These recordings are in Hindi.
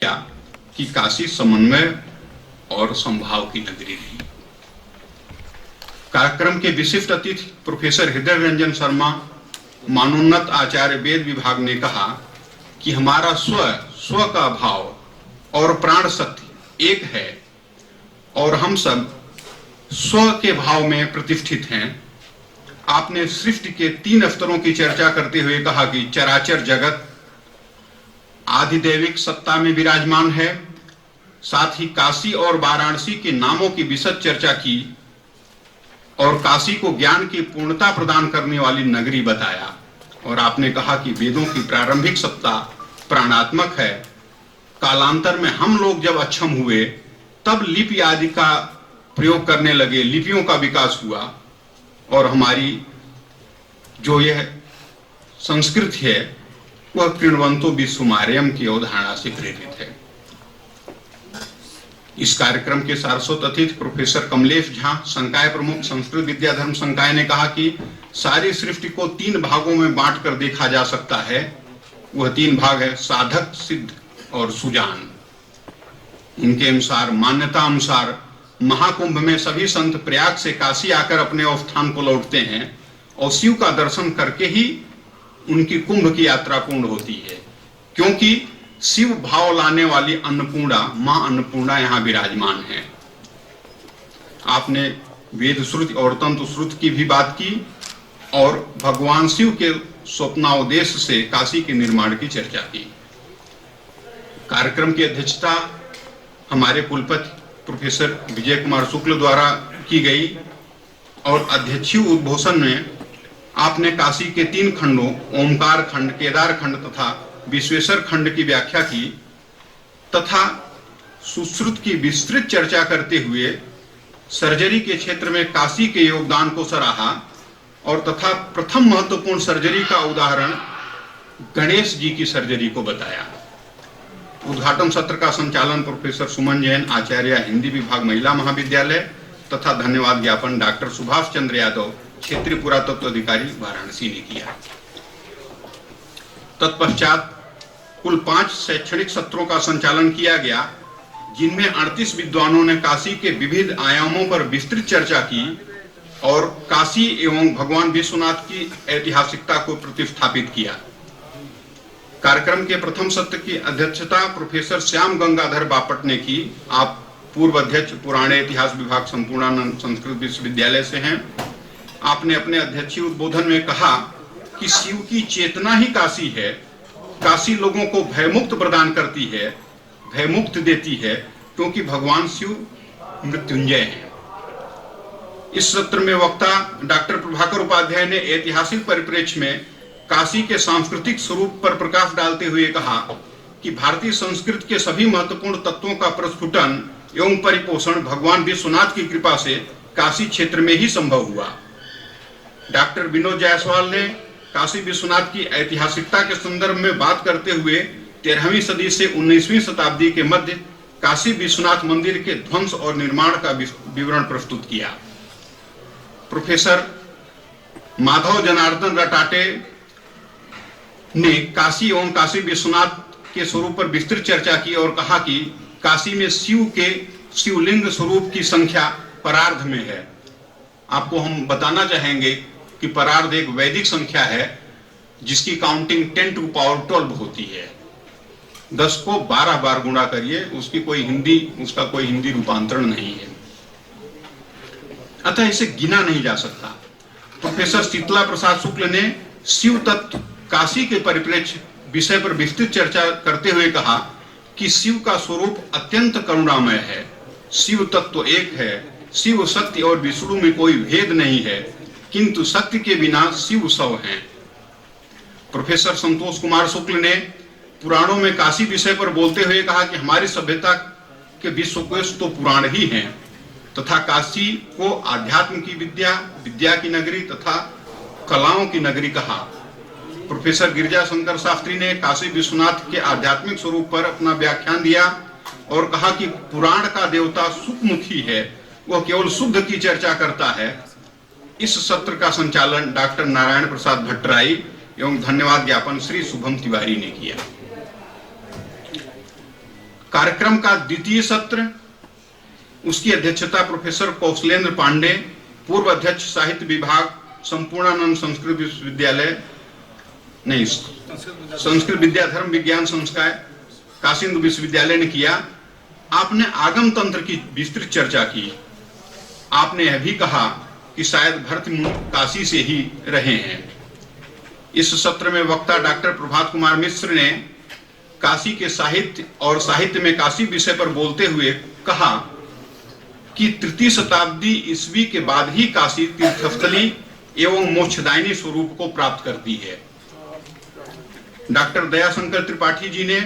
क्या कि काशी समन्वय और संभाव की नगरी रही। कार्यक्रम के विशिष्ट अतिथि प्रोफेसर हृदय रंजन शर्मा, मानोन्नत आचार्य वेद विभाग ने कहा कि हमारा स्व का भाव और प्राण शक्ति एक है और हम सब स्व के भाव में प्रतिष्ठित हैं। आपने सृष्टि के 3 स्तरों की चर्चा करते हुए कहा कि चराचर जगत आधिदैविक सत्ता में विराजमान है। साथ ही काशी और वाराणसी के नामों की विशद चर्चा की और काशी को ज्ञान की पूर्णता प्रदान करने वाली नगरी बताया। और आपने कहा कि वेदों की प्रारंभिक सत्ता प्राणात्मक है। कालांतर में हम लोग जब अक्षम हुए तब लिपि आदि का प्रयोग करने लगे, लिपियों का विकास हुआ और हमारी जो यह संस्कृत है वह कृण्वन्तो विश्वमार्यम की अवधारणा से प्रेरित है। इस कार्यक्रम के सारस्वत अतिथि प्रोफेसर कमलेश झा, संकाय प्रमुख, संस्कृत विद्या धर्म संकाय ने कहा कि सारी सृष्टि को 3 भागों में बांटकर देखा जा सकता है। वह 3 भाग है, साधक, सिद्ध और सुजान। इनके अनुसार, मान्यता अनुसार महाकुंभ में सभी संत प्रयाग से काशी आकर अपने अवस्थान को लौटते हैं और शिव का दर्शन करके ही उनकी कुंभ की यात्रा पूर्ण होती है, क्योंकि शिव भाव लाने वाली अन्नपूर्णा, मां अन्नपूर्णा यहां विराजमान है। आपने वेद श्रुति और तंत्र श्रुति की भी बात की और भगवान शिव के स्वप्नावदेश से काशी के निर्माण की चर्चा की। कार्यक्रम की अध्यक्षता हमारे कुलपति प्रोफेसर विजय कुमार शुक्ल द्वारा की गई और अध्यक्षीय उद्घोषण में आपने काशी के 3 खंडों, ओमकार खंड, केदार खंड तथा विश्वेश्वर खंड की व्याख्या की तथा सुश्रुत की विस्तृत चर्चा करते हुए सर्जरी के क्षेत्र में काशी के योगदान को सराहा और तथा प्रथम महत्वपूर्ण सर्जरी का उदाहरण गणेश जी की सर्जरी को बताया। उद्घाटन सत्र का संचालन प्रोफेसर सुमन जैन, आचार्य हिंदी विभाग, महिला महाविद्यालय तथा धन्यवाद ज्ञापन डॉक्टर सुभाष चंद्र यादव, क्षेत्रीय पुरातत्व अधिकारी, वाराणसी ने किया। तत्पश्चात कुल 5 शैक्षणिक सत्रों का संचालन किया गया, जिनमें 38 विद्वानों ने काशी के विविध आयामों पर विस्तृत चर्चा की और काशी एवं भगवान विश्वनाथ की ऐतिहासिकता को प्रतिस्थापित किया। कार्यक्रम के प्रथम सत्र की अध्यक्षता प्रोफेसर श्याम गंगाधर बापट ने की। आप पूर्व अध्यक्ष पुराने इतिहास विभाग संपूर्णानंद संस्कृत विश्वविद्यालय से हैं। आपने अपने अध्यक्षीय उद्बोधन में कहा कि शिव की चेतना ही काशी है। काशी लोगों को भयमुक्त प्रदान करती है, भयमुक्त देती है, क्योंकि भगवान शिव मृत्युंजय है। इस सत्र में वक्ता डॉक्टर प्रभाकर उपाध्याय ने ऐतिहासिक परिप्रेक्ष्य में काशी के सांस्कृतिक स्वरूप पर प्रकाश डालते हुए कहा कि भारतीय संस्कृति के सभी महत्वपूर्ण तत्वों का प्रस्फुटन एवं परिपोषण भगवान विश्वनाथ की कृपा से काशी क्षेत्र में ही संभव हुआ। डॉक्टर विनोद जायसवाल ने काशी विश्वनाथ की ऐतिहासिकता के संदर्भ में बात करते हुए 13वीं सदी से 19वीं शताब्दी के मध्य काशी विश्वनाथ मंदिर के ध्वंस और निर्माण का विवरण प्रस्तुत किया। प्रोफेसर माधव जनार्दन रटाटे ने काशी एवं काशी विश्वनाथ के स्वरूप पर विस्तृत चर्चा की और कहा कि काशी में शिव के शिवलिंग स्वरूप की संख्या परार्ध में है। आपको हम बताना चाहेंगे कि परार्ध एक वैदिक संख्या है जिसकी काउंटिंग 10 टू पावर 12 होती है। 10 को 12 बार गुणा करिए, उसका कोई हिंदी रूपांतरण नहीं है, अतः इसे गिना नहीं जा सकता। प्रोफेसर शीतला प्रसाद शुक्ल ने शिव तत्व काशी के परिप्रेक्ष्य विषय पर विस्तृत चर्चा करते हुए कहा कि शिव का स्वरूप अत्यंत करुणामय है। शिव तत्व एक है। शिव शक्ति और विष्णु में कोई भेद नहीं है, किंतु शक्ति के बिना शिव 100 हैं। प्रोफेसर संतोष कुमार शुक्ल ने पुराणों में काशी विषय पर बोलते हुए कहा कि हमारी सभ्यता के विश्वकोश तो पुराण ही हैं तथा काशी को आध्यात्म की विद्या की नगरी तथा कलाओं की नगरी कहा। प्रोफेसर गिरिजा शंकर शास्त्री ने काशी विश्वनाथ के आध्यात्मिक स्वरूप पर अपना व्याख्यान दिया और कहा कि पुराण का देवता सुखमुखी है, वह केवल शुद्ध की चर्चा करता है। इस सत्र का संचालन डॉक्टर नारायण प्रसाद कार्यक्रम का द्वितीय सत्र, उसकी अध्यक्षता प्रोफेसर कौशलेंद्र पांडे, पूर्व अध्यक्ष साहित्य विभाग, संपूर्णानंद संस्कृत विश्वविद्यालय, नहीं संस्कृत विद्याधर्म विज्ञान संस्थान काशी हिंदू विश्वविद्यालय ने किया। आपने आगम तंत्र की विस्तृत चर्चा की। आपने यह भी कहा कि शायद भरत मुनि काशी से ही रहे हैं। इस सत्र में वक्ता डॉक्टर प्रभात कुमार मिश्र ने काशी के साहित्य और साहित्य में काशी विषय पर बोलते हुए कहा कि तृतीय शताब्दी ईस्वी के बाद ही काशी तीर्थस्थली एवं मोक्षदायिनी स्वरूप को प्राप्त करती है। डॉक्टर दयाशंकर त्रिपाठी जी ने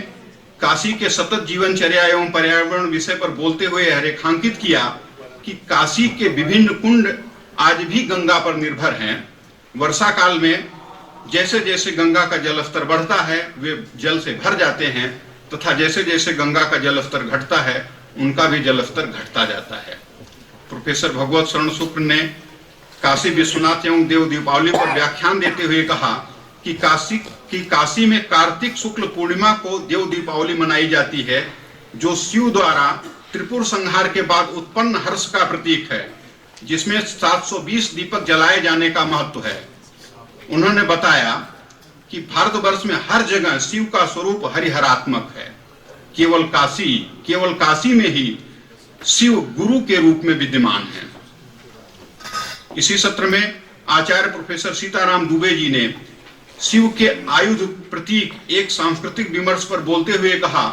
काशी के सतत जीवनचर्या एवं पर्यावरण विषय पर बोलते हुए रेखांकित किया कि काशी के विभिन्न कुंड आज भी गंगा पर निर्भर हैं। वर्षा काल में जैसे जैसे गंगा का जल स्तर बढ़ता है वे जल से भर जाते हैं तथा जैसे जैसे गंगा का जल स्तर घटता है उनका भी जल स्तर घटता जाता है। प्रोफेसर भगवत शरण शुक्ल ने काशी विश्वनाथ एवं देव दीपावली पर व्याख्यान देते हुए कहा कि काशी में कार्तिक शुक्ल पूर्णिमा को देव दीपावली मनाई जाती है, जो शिव द्वारा त्रिपुर संहार के बाद उत्पन्न हर्ष का प्रतीक है, जिसमें 720 दीपक जलाए जाने का महत्व है। उन्होंने बताया कि भारतवर्ष में हर जगह शिव का स्वरूप हरिहरात्मक है। केवल काशी में ही शिव गुरु के रूप में विद्यमान है। इसी सत्र में आचार्य प्रोफेसर सीताराम दुबे जी ने शिव के आयुध प्रतीक एक सांस्कृतिक विमर्श पर बोलते हुए कहा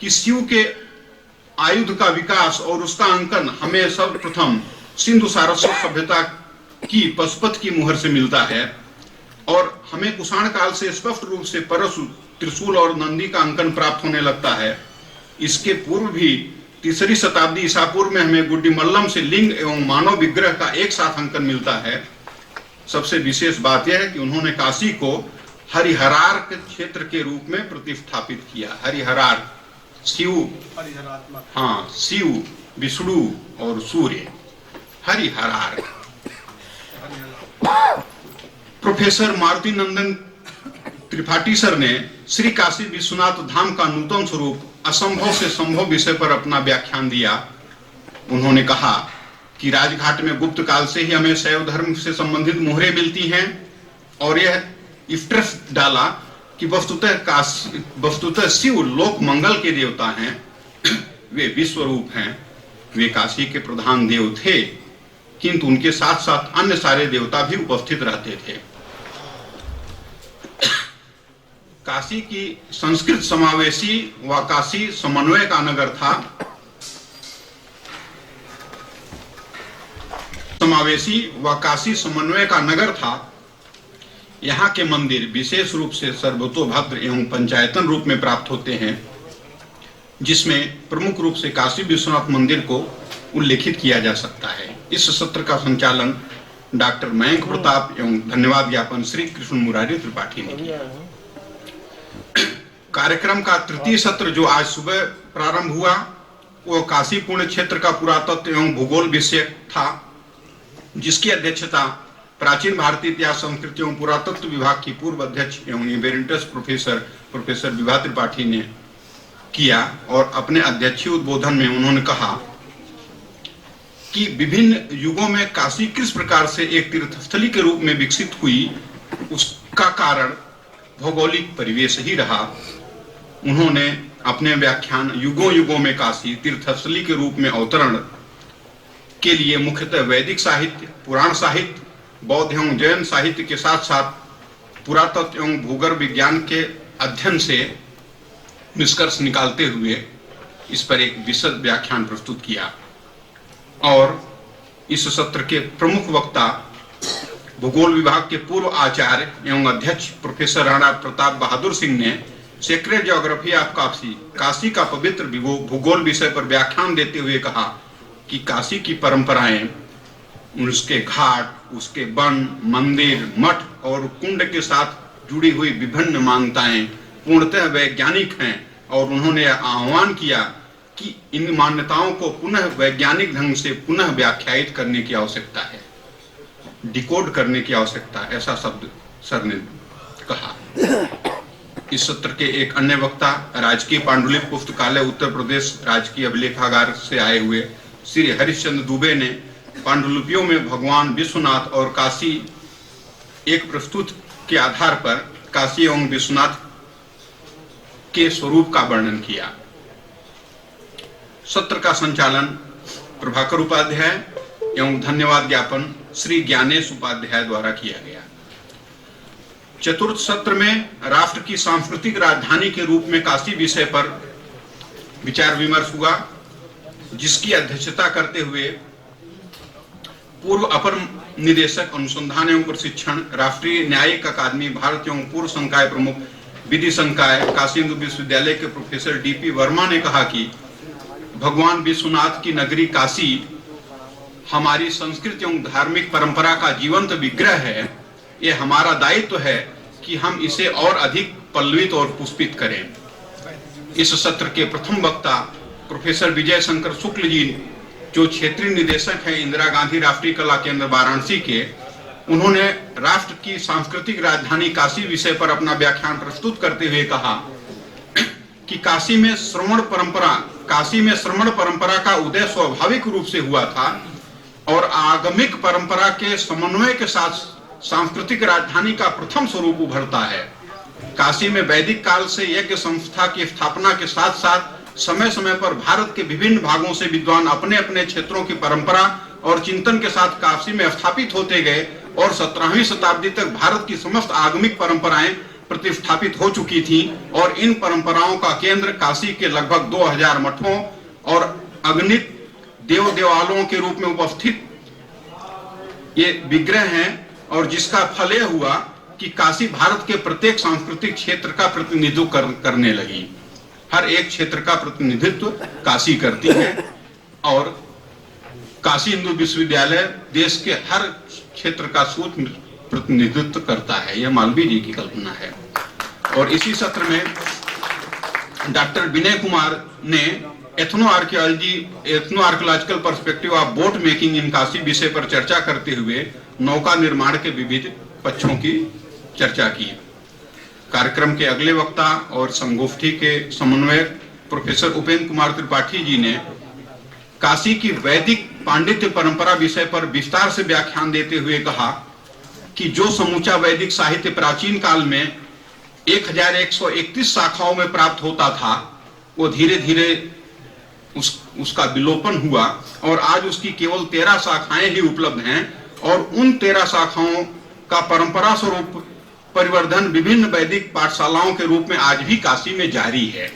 कि शिव के आयुध का विकास और उसका अंकन हमें सर्वप्रथम सिंधु सारस्वत सभ्यता की पशुपत की मुहर से मिलता है और हमें कुषाण काल से स्पष्ट रूप से परशु, त्रिशूल और नंदी का अंकन प्राप्त होने लगता है। इसके पूर्व भी तीसरी शताब्दी ईसा पूर्व में हमें गुड्डीमल्लम से लिंग एवं मानव विग्रह का एक साथ अंकन मिलता है। सबसे विशेष बात यह है कि उन्होंने काशी को हरिहरार के क्षेत्र के रूप में प्रतिस्थापित किया। हरिहरार शिव, हाँ शिव, विष्णु और सूर्य, हरिहरार। प्रोफेसर मारुति नंदन त्रिपाठी सर ने श्री काशी विश्वनाथ धाम का नूतन स्वरूप असंभव से संभव विषय पर अपना व्याख्यान दिया। उन्होंने कहा कि राजघाट में गुप्त काल से ही हमें शैव धर्म से संबंधित मोहरें मिलती हैं और यह स्ट्रेस डाला कि वस्तुतः शिव लोक मंगल के देवता हैं, वे विश्व रूप हैं। वे काशी के प्रधान देव थे, किंतु उनके साथ साथ अन्य सारे देवता भी उपस्थित रहते थे। काशी की संस्कृत समावेशी व काशी समन्वय का नगर था। समावेशी व काशी समन्वय का नगर था। यहाँ के मंदिर विशेष रूप से सर्वतोभद्र एवं पंचायतन रूप में प्राप्त होते हैं, जिसमें प्रमुख रूप से काशी विश्वनाथ मंदिर को उल्लेखित किया जा सकता है। इस सत्र का संचालन डॉक्टर मयंक प्रताप एवं धन्यवाद ज्ञापन श्री कृष्ण मुरारी त्रिपाठी ने किया। कार्यक्रम का तृतीय सत्र जो आज सुबह प्रारंभ हुआ वो काशी पुण्य क्षेत्र का पुरातत्व एवं भूगोल विषय था, जिसकी अध्यक्षता प्राचीन भारतीय इतिहास संस्कृति एवं पुरातत्व विभाग की पूर्व अध्यक्ष एवं इमेरिटस प्रोफेसर विभा त्रिपाठी ने किया। और अपने अध्यक्षीय उद्बोधन में उन्होंने कहा कि विभिन्न युगों में काशी किस प्रकार से एक तीर्थस्थली के रूप में विकसित हुई, उसका कारण भौगोलिक परिवेश ही रहा। उन्होंने अपने व्याख्यान युगों युगों में काशी तीर्थस्थली के रूप में अवतरण के लिए मुख्यतः वैदिक साहित्य, पुराण साहित्य, बौद्ध एवं जैन साहित्य के साथ साथ पुरातत्व एवं भूगर्भ विज्ञान के अध्ययन से निष्कर्ष निकालते हुए इस पर एक विशद व्याख्यान प्रस्तुत किया। और इस सत्र के प्रमुख वक्ता भूगोल विभाग के पूर्व आचार्य एवं अध्यक्ष प्रोफेसर राणा प्रताप बहादुर सिंह ने सेक्रेड ज्योग्राफी ऑफ काशी का पवित्र भूगोल विषय पर व्याख्यान देते हुए कहा कि काशी की परंपराएं, उसके घाट, उसके वन, मंदिर, मठ और कुंड के साथ जुड़ी हुई विभिन्न मान्यताएं पूर्णतः वैज्ञानिक हैं। और उन्होंने आह्वान किया कि इन मान्यताओं को पुनः वैज्ञानिक ढंग से पुनः व्याख्यायित करने की आवश्यकता है, डिकोड करने की आवश्यकता है, ऐसा शब्द सर ने कहा। इस सत्र के एक अन्य वक्ता राजकीय पांडुलिपि पुस्तकालय उत्तर प्रदेश राजकीय अभिलेखागार से आए हुए श्री हरिश्चंद्र दुबे ने पांडुलिपियों में भगवान विश्वनाथ और काशी एक प्रस्तुत के आधार पर काशी एवं विश्वनाथ के स्वरूप का वर्णन किया। सत्र का संचालन प्रभाकर उपाध्याय एवं धन्यवाद ज्ञापन श्री ज्ञानेश उपाध्याय द्वारा किया गया। चतुर्थ सत्र में राष्ट्र की सांस्कृतिक राजधानी के रूप में काशी विषय पर विचार विमर्श हुआ, जिसकी अध्यक्षता करते हुए पूर्व अपर निदेशक अनुसंधान एवं प्रशिक्षण राष्ट्रीय न्यायिक अकादमी भारत एवं पूर्व संकाय प्रमुख विधि संकाय काशी हिंदू विश्वविद्यालय के प्रोफेसर डीपी वर्मा ने कहा कि भगवान विश्वनाथ की नगरी काशी हमारी संस्कृति एवं धार्मिक परंपरा का जीवंत विग्रह है। ये हमारा दायित्व है कि हम इसे और अधिक पल्लवित और पुष्पित करें। इस सत्र के प्रथम वक्ता प्रोफेसर विजय शंकर शुक्ल जी, जो क्षेत्रीय निदेशक हैं इंदिरा गांधी राष्ट्रीय कला केंद्र वाराणसी के, उन्होंने राष्ट्र की सांस्कृतिक राजधानी काशी विषय पर अपना व्याख्यान प्रस्तुत करते हुए कहा कि काशी में श्रवण परंपरा का उदय स्वाभाविक रूप से हुआ था और आगमिक परंपरा के समन्वय के साथ सांस्कृतिक राजधानी का प्रथम स्वरूप उभरता है। काशी में वैदिक काल से यज्ञ संस्था की स्थापना के साथ साथ समय समय पर भारत के विभिन्न भागों से विद्वान अपने अपने क्षेत्रों की परंपरा और चिंतन के साथ काशी में स्थापित होते गए और 17वीं शताब्दी तक भारत की समस्त आगमिक परंपराएं प्रतिष्ठापित हो चुकी थीं और इन परंपराओं का केंद्र काशी के लगभग 2000 मठों और अगणित देव देवालयों के रूप में उपस्थित ये विग्रह हैं और जिसका फल यह हुआ कि काशी भारत के प्रत्येक सांस्कृतिक क्षेत्र का प्रतिनिधित्व करने लगी। हर एक क्षेत्र का प्रतिनिधित्व काशी करती है और काशी हिंदू विश्वविद्यालय देश के हर क्षेत्र का सूक्ष्म प्रतिनिधित्व करता है। यह मालवीय जी की कल्पना है। और इसी सत्र में डॉक्टर विनय कुमार ने ethno archaeological perspective of boat making in Kashi विषय पर चर्चा करते हुए नौका निर्माण के विविध पक्षों की चर्चा की। कार्यक्रम के अगले वक्ता और संगोष्ठी के समन्वयक प्रोफेसर उपेंद्र कुमार त्रिपाठी जी ने काशी की वैदिक पांडित्य परंपरा विषय पर विस्तार से व्याख्यान देते हुए कहा कि जो समूचा वैदिक साहित्य प्राचीन काल में 1131 शाखाओं में प्राप्त होता था, वो धीरे धीरे उसका विलोपन हुआ और आज उसकी केवल 13 शाखाएं ही उपलब्ध हैं और उन 13 शाखाओं का परंपरा स्वरूप परिवर्धन विभिन्न वैदिक पाठशालाओं के रूप में आज भी काशी में जारी है।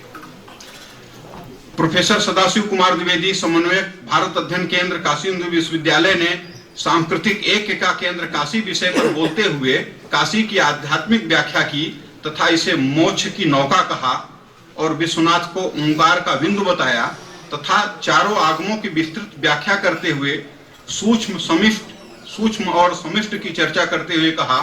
प्रोफेसर सदाशिव कुमार द्विवेदी, समन्वयक भारत अध्ययन केंद्र काशी हिंदू विश्वविद्यालय ने सांस्कृतिक एक का केंद्र काशी विषय पर बोलते हुए काशी की आध्यात्मिक व्याख्या की तथा इसे मोक्ष की नौका कहा और विश्वनाथ को ओंकार का बिंदु बताया तथा चारों आगमों की विस्तृत व्याख्या करते हुए सूक्ष्म और समिष्ट की चर्चा करते हुए कहा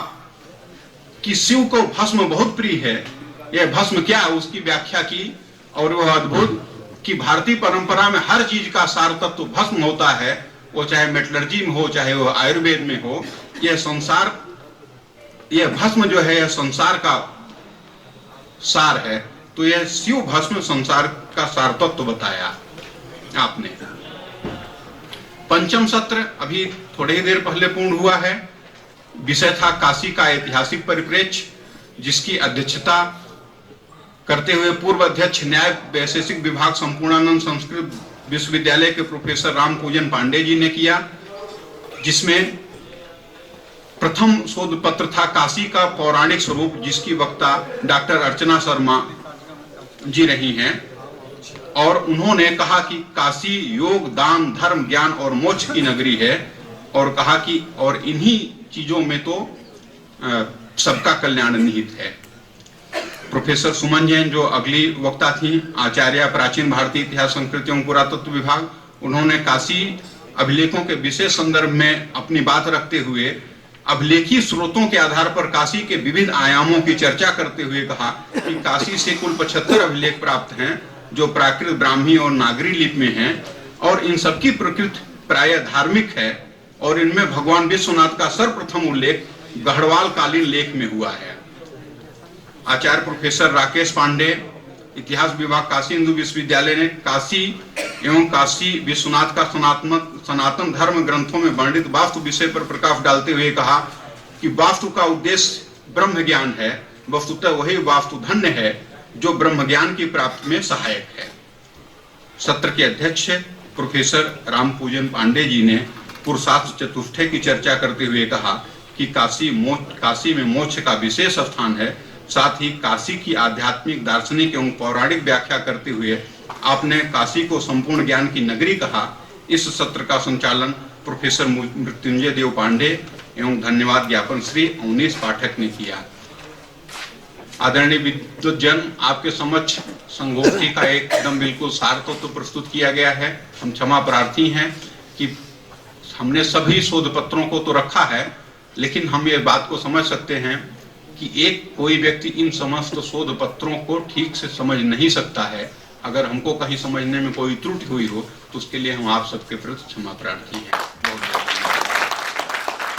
कि शिव को भस्म बहुत प्रिय है। यह भस्म क्या, उसकी व्याख्या की और वह अद्भुत कि भारतीय परंपरा में हर चीज का सार तत्व भस्म होता है, वो चाहे मेटलर्जी में हो चाहे वो आयुर्वेद में हो। यह भस्म जो है यह संसार का सार है, तो यह शिव भस्म संसार का सार तत्व बताया आपने। पंचम सत्र अभी थोड़ी ही देर पहले पूर्ण हुआ है। विषय था काशी का ऐतिहासिक परिप्रेक्ष्य, जिसकी अध्यक्षता करते हुए पूर्व अध्यक्ष न्याय वैशेषिक विभाग संपूर्णानंद संस्कृत विश्वविद्यालय के प्रोफेसर राम पूजन पांडे जी ने किया, जिसमें प्रथम शोध पत्र था काशी का पौराणिक स्वरूप, जिसकी वक्ता डॉक्टर अर्चना शर्मा जी रही हैं और उन्होंने कहा कि काशी योग, दान, धर्म, ज्ञान और मोक्ष की नगरी है और कहा कि और इन्हीं चीजों में तो सबका कल्याण निहित है। प्रोफेसर सुमन जैन जो अगली वक्ता थी, आचार्य प्राचीन भारतीय इतिहास संस्कृति एवं पुरातत्व विभाग, उन्होंने काशी अभिलेखों के विशेष संदर्भ में अपनी बात रखते हुए अभिलेखीय स्रोतों के आधार पर काशी के विविध आयामों की चर्चा करते हुए कहा कि काशी से कुल 75 अभिलेख प्राप्त हैं जो प्राकृत, ब्राह्मी और नागरी लिपि में हैं और इन सबकी प्रकृति प्राय धार्मिक है और इनमें भगवान विश्वनाथ का सर्वप्रथम उल्लेख गढ़वाल कालीन लेख में हुआ है। आचार्य प्रोफेसर राकेश पांडे, इतिहास विभाग काशी हिंदू विश्वविद्यालय ने काशी एवं काशी विश्वनाथ का सनातन धर्म ग्रंथों में वर्णित वास्तु विषय पर प्रकाश डालते हुए कहा कि वास्तु का उद्देश्य ब्रह्म ज्ञान है। वस्तुतः वही वास्तु धन्य है जो ब्रह्म ज्ञान की प्राप्ति में सहायक है। सत्र के अध्यक्ष प्रोफेसर रामपूजन पांडे जी ने पुरुषार्थ चतुष्टय की चर्चा करते हुए कहा कि काशी में मोक्ष का विशेष स्थान है। साथ ही काशी की आध्यात्मिक, दार्शनिक एवं पौराणिक व्याख्या करते हुए आपने काशी को संपूर्ण ज्ञान की नगरी कहा। इस सत्र का संचालन प्रोफेसर मृत्युंजय देव पांडे एवं धन्यवाद ज्ञापन श्री अवनीश पाठक ने किया। आदरणीय विद्वज्जन, आपके समक्ष संगोष्ठी का एकदम बिल्कुल सार तो प्रस्तुत किया गया है। हम क्षमा प्रार्थी हैं कि हमने सभी शोध पत्रों को तो रखा है, लेकिन हम ये बात को समझ सकते हैं कि कोई व्यक्ति इन समस्त शोध पत्रों को ठीक से समझ नहीं सकता है। अगर हमको कहीं समझने में कोई त्रुटि हुई हो तो उसके लिए हम आप सबके प्रति क्षमा प्रार्थी हैं।